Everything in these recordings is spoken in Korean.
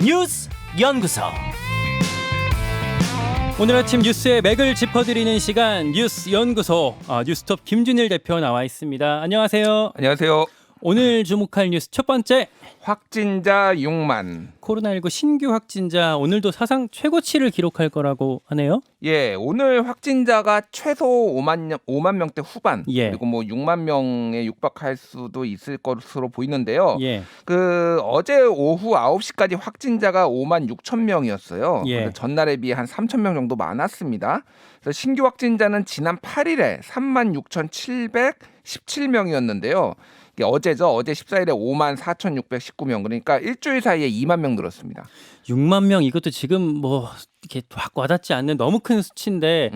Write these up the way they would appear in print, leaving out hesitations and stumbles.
뉴스 연구소. 오늘 아침 뉴스의 맥을 짚어드리는 시간 뉴스 연구소 뉴스톱 김준일 대표 나와 있습니다. 안녕하세요. 안녕하세요. 오늘 주목할 뉴스 첫 번째, 확진자 6만. 코로나19 신규 확진자 오늘도 사상 최고치를 기록할 거라고 하네요. 예, 오늘 확진자가 최소 5만 명대 후반, 예. 그리고 뭐 6만 명에 육박할 수도 있을 것으로 보이는데요. 예. 어제 오후 9시까지 확진자가 5만 6천 명이었어요. 예. 전날에 비해 한 3천 명 정도 많았습니다. 그래서 신규 확진자는 지난 8일에 3만 6,717명이었는데요. 이게 어제죠. 어제 14일에 5만 4,619명. 그러니까 일주일 사이에 2만 명 늘었습니다. 6만 명, 이것도 지금 뭐 이렇게 확 와닿지 않는 너무 큰 수치인데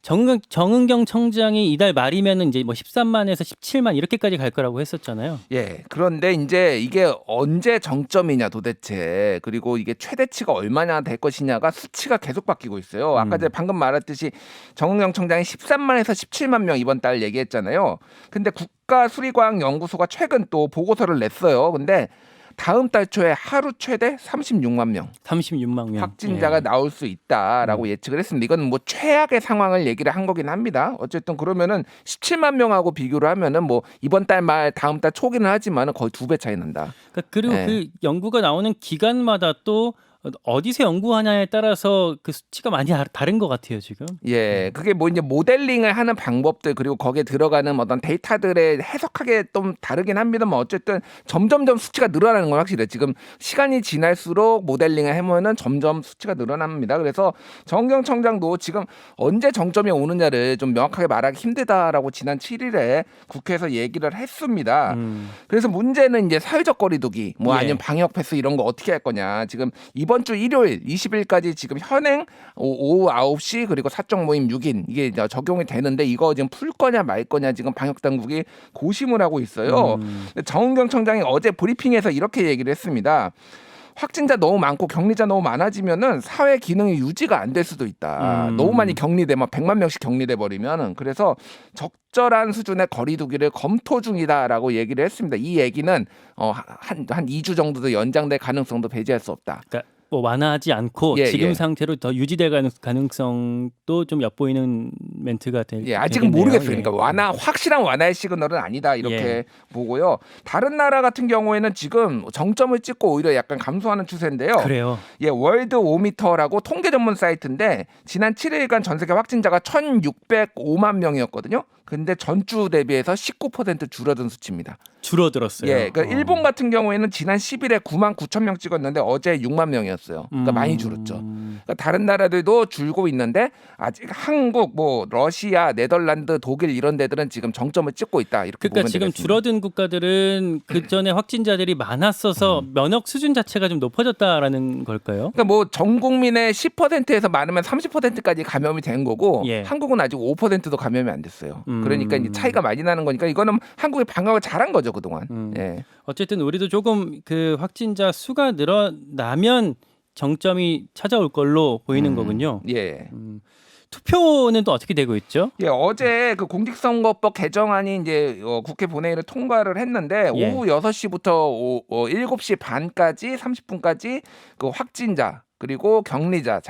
정은경 청장이 이달 말이면은 이제 뭐 13만에서 17만 이렇게까지 갈 거라고 했었잖아요. 예. 그런데 이제 이게 언제 정점이냐 도대체, 그리고 이게 최대치가 얼마나 될 것이냐가 수치가 계속 바뀌고 있어요. 아까 제가 방금 말했듯이 정은경 청장이 13만에서 17만 명 이번 달 얘기했잖아요. 근데 국가수리과학연구소가 최근 또 보고서를 냈어요. 근데 다음 달 초에 하루 최대 36만 명 36만 명 확진자가 나올 수 있다라고 예측을 했습니다. 이건 뭐 최악의 상황을 얘기를 한 거긴 합니다. 어쨌든 그러면은 17만 명하고 비교를 하면은 뭐 이번 달 말 다음 달 초기는 하지만은 거의 2배 차이 난다. 그리고 네. 그 연구가 나오는 기간마다 또 어디서 연구하냐에 따라서 그 수치가 많이 다른 것 같아요 지금. 예, 그게 뭐 이제 모델링을 하는 방법들, 그리고 거기에 들어가는 어떤 데이터들의 해석하기에 좀 다르긴 합니다만 어쨌든 점점점 수치가 늘어나는 건 확실해요. 지금 시간이 지날수록 모델링을 해보면은 점점 수치가 늘어납니다. 그래서 정경 청장도 지금 언제 정점이 오느냐를 좀 명확하게 말하기 힘들다라고 지난 7일에 국회에서 얘기를 했습니다. 그래서 문제는 이제 사회적 거리두기, 뭐 예. 아니면 방역 패스 이런 거 어떻게 할 거냐. 지금 이번 주 일요일 20일까지 지금 현행 오후 9시 그리고 사적 모임 6인 이게 적용이 되는데 이거 지금 풀 거냐 말 거냐 지금 방역 당국이 고심을 하고 있어요. 정은경 청장이 어제 브리핑에서 이렇게 얘기를 했습니다. 확진자 너무 많고 격리자 너무 많아지면은 사회 기능이 유지가 안 될 수도 있다. 너무 많이 격리돼 막 100만 명씩 격리돼 버리면은, 그래서 적절한 수준의 거리두기를 검토 중이다라고 얘기를 했습니다. 이 얘기는 한 2주 정도도 연장될 가능성도 배제할 수 없다. 그러니까 뭐 완화하지 않고 예, 지금 예. 상태로 더 유지될 가능성도 좀 엿보이는 멘트가 될. 예, 아직은 되겠네요. 모르겠어요. 예. 그러니까 확실한 완화의 시그널은 아니다 이렇게 예. 보고요. 다른 나라 같은 경우에는 지금 정점을 찍고 오히려 약간 감소하는 추세인데요. 그래요. 예, 월드 오미터라고 통계 전문 사이트인데 지난 7일간 전 세계 확진자가 1,605만 명이었거든요. 근데 전주 대비해서 19% 줄어든 수치입니다. 줄어들었어요. 예, 그러니까 일본 같은 경우에는 지난 10일에 9만 9천 명 찍었는데 어제 6만 명이었어요. 그러니까 많이 줄었죠. 그러니까 다른 나라들도 줄고 있는데 아직 한국, 뭐 러시아, 네덜란드, 독일 이런 데들은 지금 정점을 찍고 있다 이렇게 그러니까 보면 지금 되겠습니다. 줄어든 국가들은 그 전에 확진자들이 많았어서 면역 수준 자체가 좀 높아졌다라는 걸까요? 그러니까 뭐 전 국민의 10%에서 많으면 30%까지 감염이 된 거고 예. 한국은 아직 5%도 감염이 안 됐어요. 그러니까 이제 차이가 많이 나는 거니까 이거는 한국이 방역을 잘한 거죠 그동안. 예. 어쨌든 우리도 조금 그 확진자 수가 늘어나면 정점이 찾아올 걸로 보이는 거군요. 예. 투표는 또 어떻게 되고 있죠? 예, 어제 그 공직선거법 개정안이 이제 국회 본회의를 통과를 했는데 예. 오후 6시부터 7시 반까지 30분까지 그 확진자 그리고 격리자,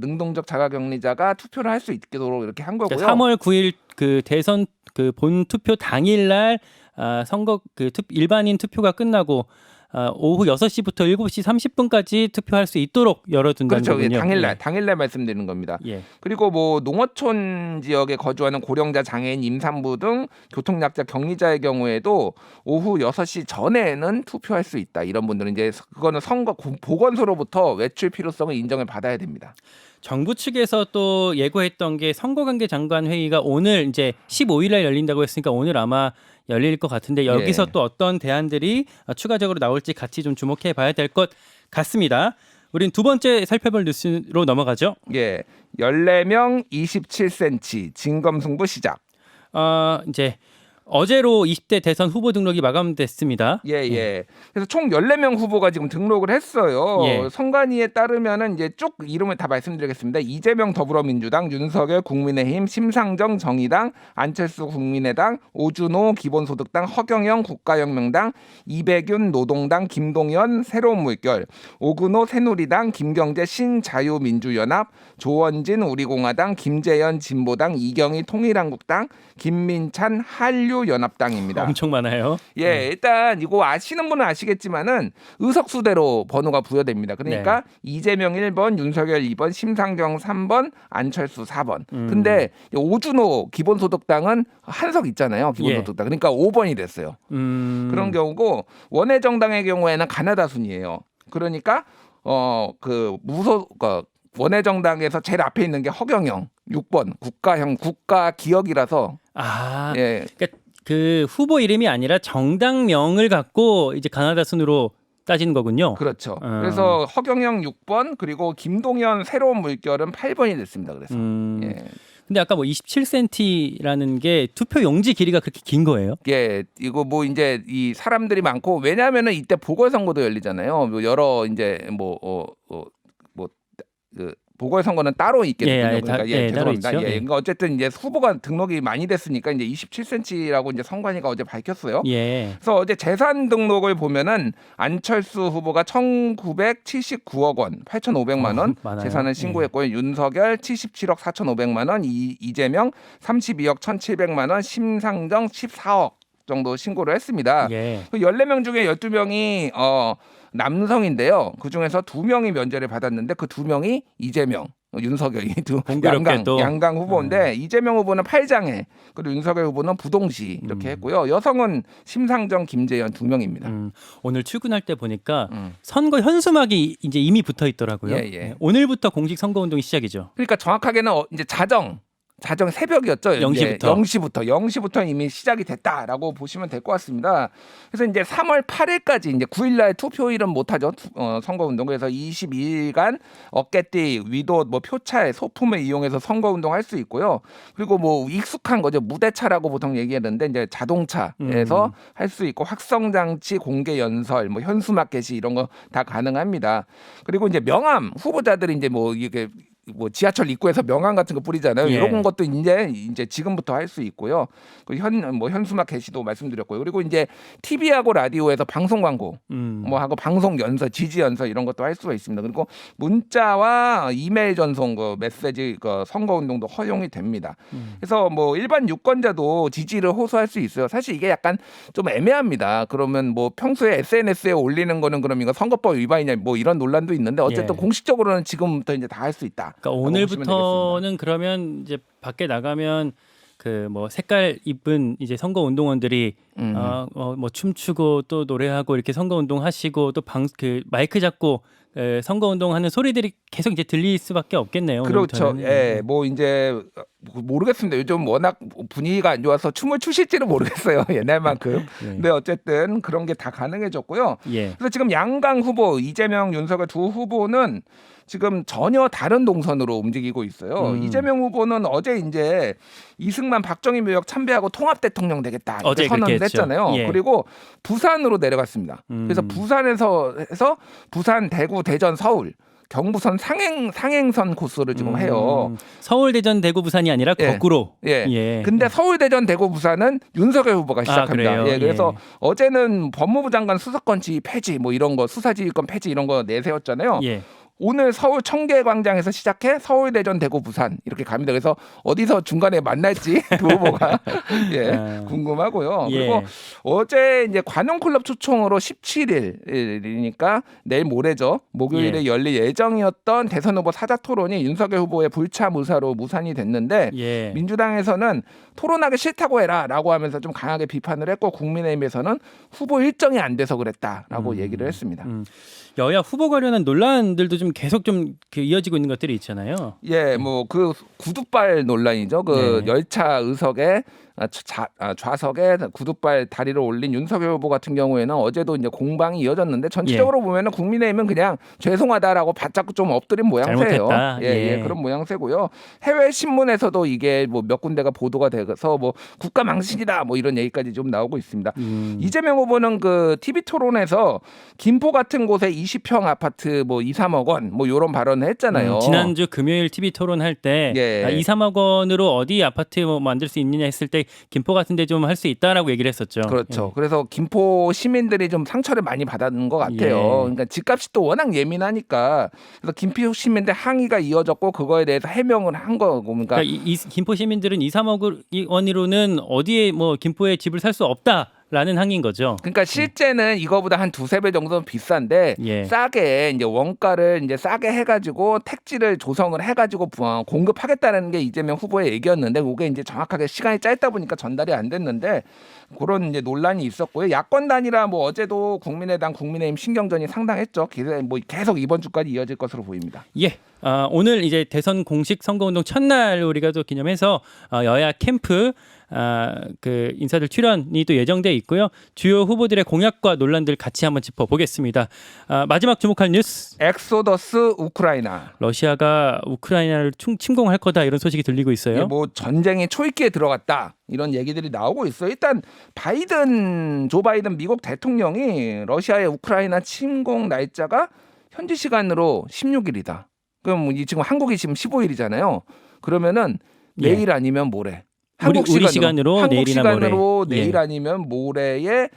능동적 자가격리자가 투표를 할 수 있도록 이렇게 한 거고요. 3월 9일 그 대선 그 본 투표 당일날 선거 그 일반인 투표가 끝나고 오후 6시부터 7시 30분까지 투표할 수 있도록 열어둔다는 그렇죠. 예, 거군요. 당일날 말씀드리는 겁니다. 예. 그리고 뭐 농어촌 지역에 거주하는 고령자, 장애인, 임산부 등 교통약자, 격리자의 경우에도 오후 6시 전에는 투표할 수 있다. 이런 분들은 이제 그거는 선거 보건소로부터 외출 필요성을 인정을 받아야 됩니다. 정부 측에서 또 예고했던 게 선거관계 장관 회의가 오늘 이제 15일날 열린다고 했으니까 오늘 아마 열릴 것 같은데 여기서 예. 또 어떤 대안들이 추가적으로 나올지 같이 좀 주목해 봐야 될 것 같습니다. 우린 두 번째 살펴볼 뉴스로 넘어가죠. 예, 14명 27cm 진검승부 시작. 이제 어제로 20대 대선 후보 등록이 마감됐습니다. 예. 그래서 총 14명 후보가 지금 등록을 했어요. 예. 선관위에 따르면은 이제 쭉 이름을 다 말씀드리겠습니다. 이재명 더불어민주당, 윤석열 국민의힘, 심상정 정의당, 안철수 국민의당, 오준호 기본소득당, 허경영 국가혁명당, 이백윤 노동당, 김동연 새로운 물결, 오근호 새누리당, 김경재 신자유민주연합, 조원진 우리공화당, 김재현 진보당, 이경희 통일한국당, 김민찬 한류연합당입니다. 엄청 많아요. 예, 일단 이거 아시는 분은 아시겠지만은 의석수대로 번호가 부여됩니다. 그러니까 이재명 1번, 윤석열 2번, 심상정 3번, 안철수 4번. 근데 오준호 기본소득당은 한석 있잖아요. 기본소득당. 그러니까 5번이 됐어요. 그런 경우고 원외정당의 경우에는 가나다 순이에요. 그러니까 원외정당에서 제일 앞에 있는 게 허경영 6번 국가기억이라서 예. 그러니까 그 후보 이름이 아니라 정당명을 갖고 이제 가나다 순으로 따지는 거군요. 그렇죠. 그래서 허경영 6번 그리고 김동연 새로운 물결은 8번이 됐습니다. 그래서 예. 근데 아까 뭐 27cm라는 게 투표 용지 길이가 그렇게 긴 거예요? 예, 이거 뭐 이제 이 사람들이 많고 왜냐하면은 이때 보궐선거도 열리잖아요. 뭐 여러 이제 그 보궐선거는 따로 있겠거든요. 그러니까 죄송합니다. 따로 있죠. 그러니까 어쨌든 이제 후보가 등록이 많이 됐으니까 이제 27cm라고 이제 선관위가 어제 밝혔어요. 예. 그래서 어제 재산 등록을 보면은 안철수 후보가 1,979억 원, 8,500만 원 재산을 신고했고요. 윤석열 77억 4,500만 원, 이재명 32억 1,700만 원, 심상정 14억 정도 신고를 했습니다. 예. 그 14명 중에 12명이 남성인데요. 그중에서 2명이 면제를 받았는데 그 2명이 이재명, 윤석열이 양강 후보인데 이재명 후보는 8장애, 그리고 윤석열 후보는 부동시 이렇게 했고요. 여성은 심상정, 김재현 2명입니다. 오늘 출근할 때 보니까 선거 현수막이 이제 이미 붙어 있더라고요. 예. 오늘부터 공식 선거 운동이 시작이죠. 그러니까 정확하게는 이제 자정 새벽이었죠. 0시부터 이미 시작이 됐다라고 보시면 될 것 같습니다. 그래서 이제 3월 8일까지 이제 9일날 투표일은 못하죠. 선거운동. 그래서 22일간 어깨띠, 위도, 표차에 소품을 이용해서 선거운동 할 수 있고요. 그리고 뭐 익숙한 거죠. 무대차라고 보통 얘기하는데 이제 자동차에서 할 수 있고 확성장치, 공개 연설, 현수막 게시 이런 거 다 가능합니다. 그리고 이제 명함 후보자들이 이제 이게 지하철 입구에서 명함 같은 거 뿌리잖아요. 예. 이런 것도 이제 지금부터 할 수 있고요. 현수막 게시도 말씀드렸고요. 그리고 이제 TV하고 라디오에서 방송 광고 하고 방송 연설, 지지 연설 이런 것도 할 수가 있습니다. 그리고 문자와 이메일 전송, 메시지 선거 운동도 허용이 됩니다. 그래서 일반 유권자도 지지를 호소할 수 있어요. 사실 이게 약간 좀 애매합니다. 그러면 평소에 SNS에 올리는 거는 그럼 이거 선거법 위반이냐 이런 논란도 있는데 어쨌든 공식적으로는 지금부터 이제 다 할 수 있다. 그러니까 오늘부터는 그러면 이제 밖에 나가면 색깔 입은 이제 선거 운동원들이 춤추고 또 노래하고 이렇게 선거 운동 하시고 또 마이크 잡고 선거 운동하는 소리들이 계속 이제 들릴 수밖에 없겠네요. 그렇죠. 오늘부터는. 예, 이제 모르겠습니다. 요즘 워낙 분위기가 안 좋아서 춤을 추실지는 모르겠어요. 옛날만큼. 근데 어쨌든 그런 게 다 가능해졌고요. 예. 그래서 지금 양강 후보 이재명, 윤석열 두 후보는 지금 전혀 다른 동선으로 움직이고 있어요. 이재명 후보는 어제 이제 이승만, 박정희 묘역 참배하고 통합 대통령 되겠다 이렇게 선언을 했잖아요. 예. 그리고 부산으로 내려갔습니다. 그래서 부산에서 해서 부산, 대구, 대전, 서울 경부선 상행선 코스를 지금 해요. 서울, 대전, 대구, 부산이 아니라 거꾸로. 예. 근데 서울, 대전, 대구, 부산은 윤석열 후보가 시작합니다. 그래서 어제는 법무부 장관 수사권 폐지 이런 거, 수사지휘권 폐지 이런 거 내세웠잖아요. 예. 오늘 서울 청계광장에서 시작해 서울, 대전, 대구, 부산 이렇게 갑니다. 그래서 어디서 중간에 만날지 두 후보가 궁금하고요. 그리고 어제 이제 관용클럽 초청으로 17일이니까 내일 모레죠. 목요일에 열릴 예정이었던 대선 후보 사자 토론이 윤석열 후보의 불참 의사로 무산이 됐는데 민주당에서는 토론하기 싫다고 해라라고 하면서 좀 강하게 비판을 했고 국민의힘에서는 후보 일정이 안 돼서 그랬다라고 얘기를 했습니다. 여야 후보 관련한 논란들도 좀 계속 이어지고 있는 것들이 있잖아요. 그 구두발 논란이죠. 열차 의석에 좌석에 구두발 다리를 올린 윤석열 후보 같은 경우에는 어제도 이제 공방이 이어졌는데 전체적으로 보면은 국민의힘은 그냥 죄송하다라고 바짝 좀 엎드린 모양새예요. 잘못했다. 예, 그런 모양새고요. 해외 신문에서도 이게 뭐 몇 군데가 보도가 돼서 뭐 국가 망신이다 뭐 이런 얘기까지 좀 나오고 있습니다. 이재명 후보는 그 TV 토론에서 김포 같은 곳에 20평 아파트 뭐 2, 3억 원 뭐 이런 발언을 했잖아요. 지난주 금요일 TV 토론할 때 2, 3억 원으로 어디 아파트 뭐 만들 수 있느냐 했을 때 김포 같은 데 좀 할 수 있다라고 얘기를 했었죠. 그렇죠. 그래서 김포 시민들이 좀 상처를 많이 받은 것 같아요. 그러니까 집값이 또 워낙 예민하니까 그래서 김포 시민들 항의가 이어졌고 그거에 대해서 해명을 한 거고. 그러니까 이 김포 시민들은 2, 3억 원으로는 어디에 뭐 김포에 집을 살 수 없다라는 항의인 거죠. 그러니까 실제는 이거보다 한 두세 배 정도는 비싼데 싸게 이제 원가를 이제 싸게 해가지고 택지를 조성을 해가지고 공급하겠다는 게 이재명 후보의 얘기였는데 그게 이제 정확하게 시간이 짧다 보니까 전달이 안 됐는데 그런 이제 논란이 있었고요. 야권 단일화 뭐 어제도 국민의당 국민의힘 신경전이 상당했죠. 뭐 계속 이번 주까지 이어질 것으로 보입니다. 오늘 이제 대선 공식 선거운동 첫날 우리가 또 기념해서 여야 캠프 그 인사들 출연이 또 예정돼 있고요. 주요 후보들의 공약과 논란들 같이 한번 짚어보겠습니다. 마지막 주목할 뉴스. 엑소더스 우크라이나. 러시아가 우크라이나를 침공할 거다 이런 소식이 들리고 있어요. 뭐 전쟁이 초입기에 들어갔다 이런 얘기들이 나오고 있어요. 일단 조 바이든 미국 대통령이 러시아의 우크라이나 침공 날짜가 현지 시간으로 16일이다. 그럼 지금 한국이 지금 15일이잖아요. 그러면은 내일 아니면 모레. 우리 시간으로 내일 아니면 모레에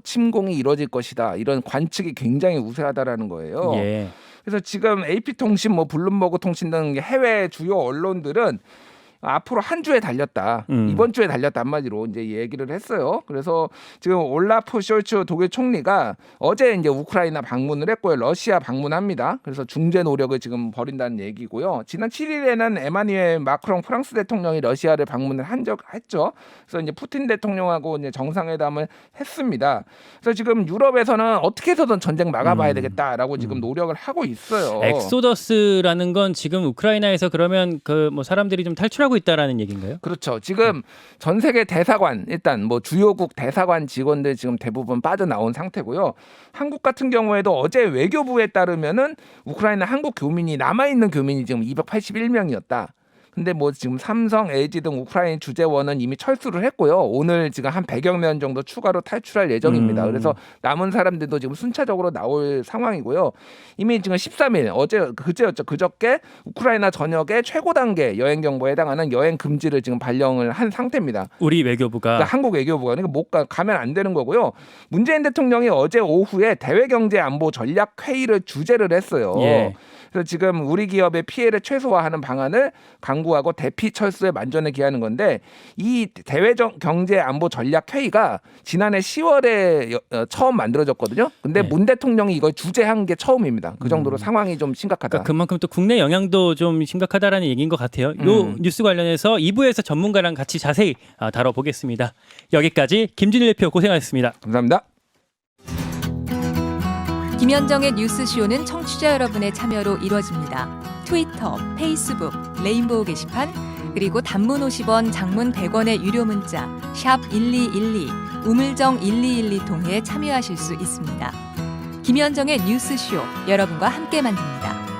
침공이 이뤄질 것이다. 이런 관측이 굉장히 우세하다라는 거예요. 그래서 지금 AP통신, 뭐 블룸버그 통신 등 해외 주요 언론들은 앞으로 한 주에 달렸다. 이번 주에 달렸다 한마디로 이제 얘기를 했어요. 그래서 지금 올라프 숄츠 독일 총리가 어제 이제 우크라이나 방문을 했고요. 러시아 방문합니다. 그래서 중재 노력을 지금 벌인다는 얘기고요. 지난 7일에는 에마뉘엘 마크롱 프랑스 대통령이 러시아를 방문을 했죠. 그래서 이제 푸틴 대통령하고 이제 정상회담을 했습니다. 그래서 지금 유럽에서는 어떻게 해서든 전쟁 막아봐야 되겠다라고 지금 노력을 하고 있어요. 엑소더스라는 건 지금 우크라이나에서 그러면 그 뭐 사람들이 좀 탈출하고 있다라는 얘기인가요? 그렇죠. 지금 전 세계 대사관 일단 뭐 주요국 대사관 직원들 지금 대부분 빠져나온 상태고요. 한국 같은 경우에도 어제 외교부에 따르면은 우크라이나 한국 교민이 남아있는 교민이 지금 281명이었다. 근데 뭐 지금 삼성, LG 등 우크라이나 주재원은 이미 철수를 했고요. 오늘 지금 한 100여 명 정도 추가로 탈출할 예정입니다. 그래서 남은 사람들도 지금 순차적으로 나올 상황이고요. 이미 지금 13일 그저께 우크라이나 전역에 최고 단계 여행 경보에 해당하는 여행 금지를 지금 발령을 한 상태입니다. 우리 외교부가 그러니까 한국 외교부가 그러니까 가면 안 되는 거고요. 문재인 대통령이 어제 오후에 대외경제안보 전략회의를 주재를 했어요. 그래서 지금 우리 기업의 피해를 최소화하는 방안을 강구하고 대피 철수에 만전을 기하는 건데 이 대외경제안보 전략회의가 지난해 10월에 처음 만들어졌거든요. 근데 문 대통령이 이걸 주재한 게 처음입니다. 그 정도로 상황이 좀 심각하다. 그러니까 그만큼 또 국내 영향도 좀 심각하다라는 얘기인 것 같아요. 요 뉴스 관련해서 2부에서 전문가랑 같이 자세히 다뤄보겠습니다. 여기까지 김준일 대표 고생하셨습니다. 감사합니다. 김현정의 뉴스쇼는 청취자 여러분의 참여로 이루어집니다. 트위터, 페이스북, 레인보우 게시판, 그리고 단문 50원, 장문 100원의 유료 문자 샵 1212, 우물정 1212 통해 참여하실 수 있습니다. 김현정의 뉴스쇼, 여러분과 함께 만듭니다.